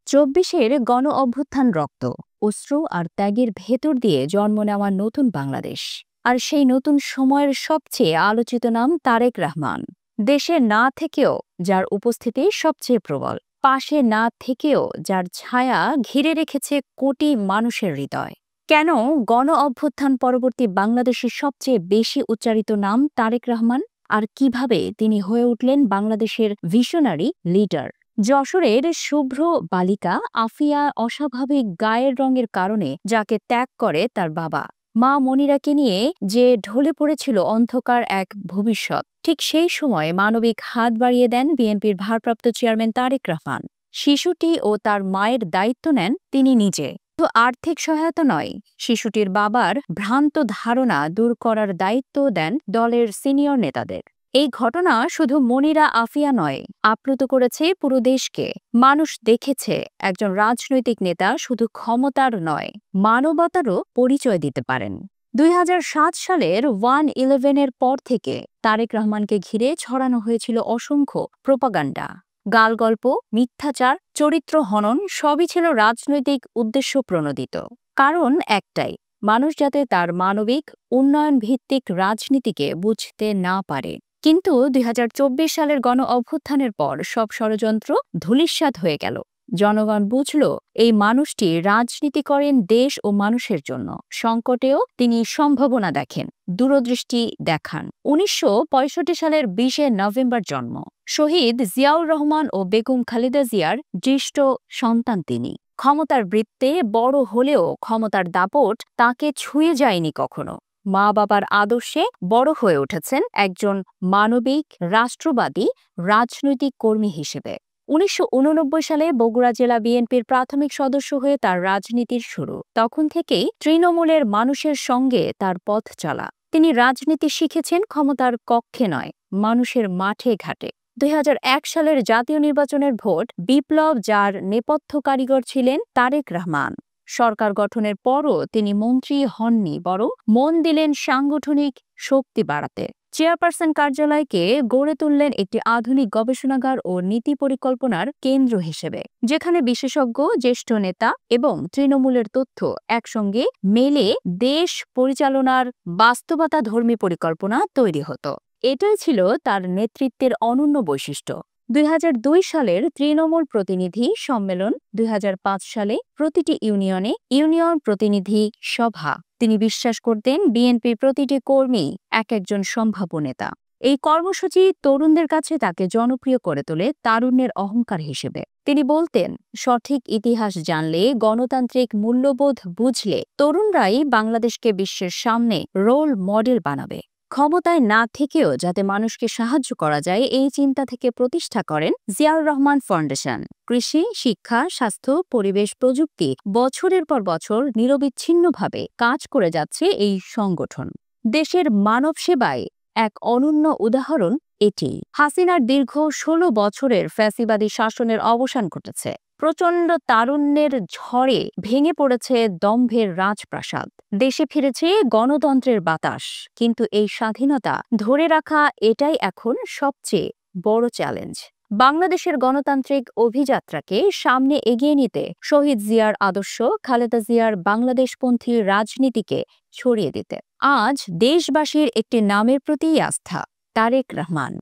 চব্বিশের গণ অভ্যুত্থান রক্ত, অশ্রু আর ত্যাগের ভেতর দিয়ে জন্ম নেওয়া নতুন বাংলাদেশ। আর সেই নতুন সময়ের সবচেয়ে আলোচিত নাম তারেক রহমান। দেশে না থেকেও যার উপস্থিতি সবচেয়ে প্রবল, পাশে না থেকেও যার ছায়া ঘিরে রেখেছে কোটি মানুষের হৃদয়। কেন গণ অভ্যুত্থান পরবর্তী বাংলাদেশের সবচেয়ে বেশি উচ্চারিত নাম তারেক রহমান, আর কিভাবে তিনি হয়ে উঠলেন বাংলাদেশের ভিশনারি লিডার? যশোরের শুভ্র বালিকা আফিয়া অস্বাভাবিক গায়ের রঙের কারণে যাকে ত্যাগ করে তার বাবা, মা মনিরাকে নিয়ে যে ঢলে পড়েছিল অন্ধকার এক ভবিষ্যৎ, ঠিক সেই সময় মানবিক হাত বাড়িয়ে দেন বিএনপির ভারপ্রাপ্ত চেয়ারম্যান তারেক রহমান। শিশুটি ও তার মায়ের দায়িত্ব নেন তিনি নিজে। তো আর্থিক সহায়তা নয়, শিশুটির বাবার ভ্রান্ত ধারণা দূর করার দায়িত্ব দেন দলের সিনিয়র নেতাদের। এই ঘটনা শুধু মনিরা আফিয়া নয়, আপ্লুত করেছে পুরো দেশকে। মানুষ দেখেছে একজন রাজনৈতিক নেতা শুধু ক্ষমতার নয়, মানবতারও পরিচয় দিতে পারেন। ২০০৭ সালের 1/11-এর পর থেকে তারেক রহমানকে ঘিরে ছড়ানো হয়েছিল অসংখ্য প্রোপাগান্ডা, গালগল্প, মিথ্যাচার, চরিত্র হনন, সবই ছিল রাজনৈতিক উদ্দেশ্য প্রণোদিত। কারণ একটাই, মানুষ যাতে তার মানবিক উন্নয়ন ভিত্তিক রাজনীতিকে বুঝতে না পারে। কিন্তু ২০২৪ সালের গণ অভ্যুত্থানের পর সব ষড়যন্ত্র ধূলিসাৎ হয়ে গেল। জনগণ বুঝল এই মানুষটি রাজনীতি করেন দেশ ও মানুষের জন্য। সংকটেও তিনি সম্ভাবনা দেখেন, দূরদৃষ্টি দেখান। ১৯৬৫ সালের ২০ নভেম্বর জন্ম। শহীদ জিয়াউর রহমান ও বেগম খালেদা জিয়ার জ্যেষ্ঠ সন্তান তিনি। ক্ষমতার বৃত্তে বড় হলেও ক্ষমতার দাপট তাকে ছুঁয়ে যায়নি কখনো। মা বাবার আদর্শে বড় হয়ে উঠেছেন একজন মানবিক রাষ্ট্রবাদী রাজনৈতিক কর্মী হিসেবে। ১৯৮৯ সালে বগুড়া জেলা বিএনপির প্রাথমিক সদস্য হয়ে তার রাজনীতির শুরু। তখন থেকেই তৃণমূলের মানুষের সঙ্গে তার পথ চলা। তিনি রাজনীতি শিখেছেন ক্ষমতার কক্ষে নয়, মানুষের মাঠে ঘাটে। ২০০১ সালের জাতীয় নির্বাচনের ভোট বিপ্লব, যার নেপথ্য কারিগর ছিলেন তারেক রহমান। সরকার গঠনের পরও তিনি মন্ত্রী হননি, বরং মন দিলেন সাংগঠনিক শক্তি বাড়াতে। চেয়ারপারসন কার্যালয়কে গড়ে তুললেন একটি আধুনিক গবেষণাগার ও নীতি পরিকল্পনার কেন্দ্র হিসেবে, যেখানে বিশেষজ্ঞ, জ্যেষ্ঠ নেতা এবং তৃণমূলের তথ্য একসঙ্গে মেলে দেশ পরিচালনার বাস্তবতাধর্মী পরিকল্পনা তৈরি হতো। এটাই ছিল তার নেতৃত্বের অনন্য বৈশিষ্ট্য। ২০০২ সালের তৃণমূল প্রতিনিধি সম্মেলন, ২০০৫ সালে প্রতিটি ইউনিয়নে ইউনিয়ন প্রতিনিধি সভা। তিনি বিশ্বাস করতেন বিএনপির প্রতিটি কর্মী এক একজন সম্ভাব্য নেতা। এই কর্মসূচি তরুণদের কাছে তাকে জনপ্রিয় করে তোলে তারুণ্যের অহংকার হিসেবে। তিনি বলতেন, সঠিক ইতিহাস জানলে, গণতান্ত্রিক মূল্যবোধ বুঝলে তরুণরাই বাংলাদেশকে বিশ্বের সামনে রোল মডেল বানাবে। ক্ষমতায় না থেকেও যাতে মানুষকে সাহায্য করা যায়, এই চিন্তা থেকে প্রতিষ্ঠা করেন জিয়াউর রহমান ফাউন্ডেশন। কৃষি, শিক্ষা, স্বাস্থ্য, পরিবেশ, প্রযুক্তি, বছরের পর বছর নিরবিচ্ছিন্নভাবে কাজ করে যাচ্ছে এই সংগঠন। দেশের মানব সেবায় এক অনন্য উদাহরণ এটি। হাসিনার দীর্ঘ ১৬ বছরের ফ্যাসিবাদী শাসনের অবসান ঘটেছে। প্রচণ্ড তারুণ্যের ঝড়ে ভেঙে পড়েছে দম্ভের রাজপ্রাসাদ। দেশে ফিরেছে গণতন্ত্রের বাতাস। কিন্তু এই স্বাধীনতা ধরে রাখা, এটাই এখন সবচেয়ে বড় চ্যালেঞ্জ। বাংলাদেশের গণতান্ত্রিক অভিযাত্রাকে সামনে এগিয়ে নিতে শহীদ জিয়ার আদর্শ, খালেদা জিয়ার বাংলাদেশপন্থী রাজনীতিকে ছড়িয়ে দিতে আজ দেশবাসীর একটি নামের প্রতিই আস্থা, তারেক রহমান।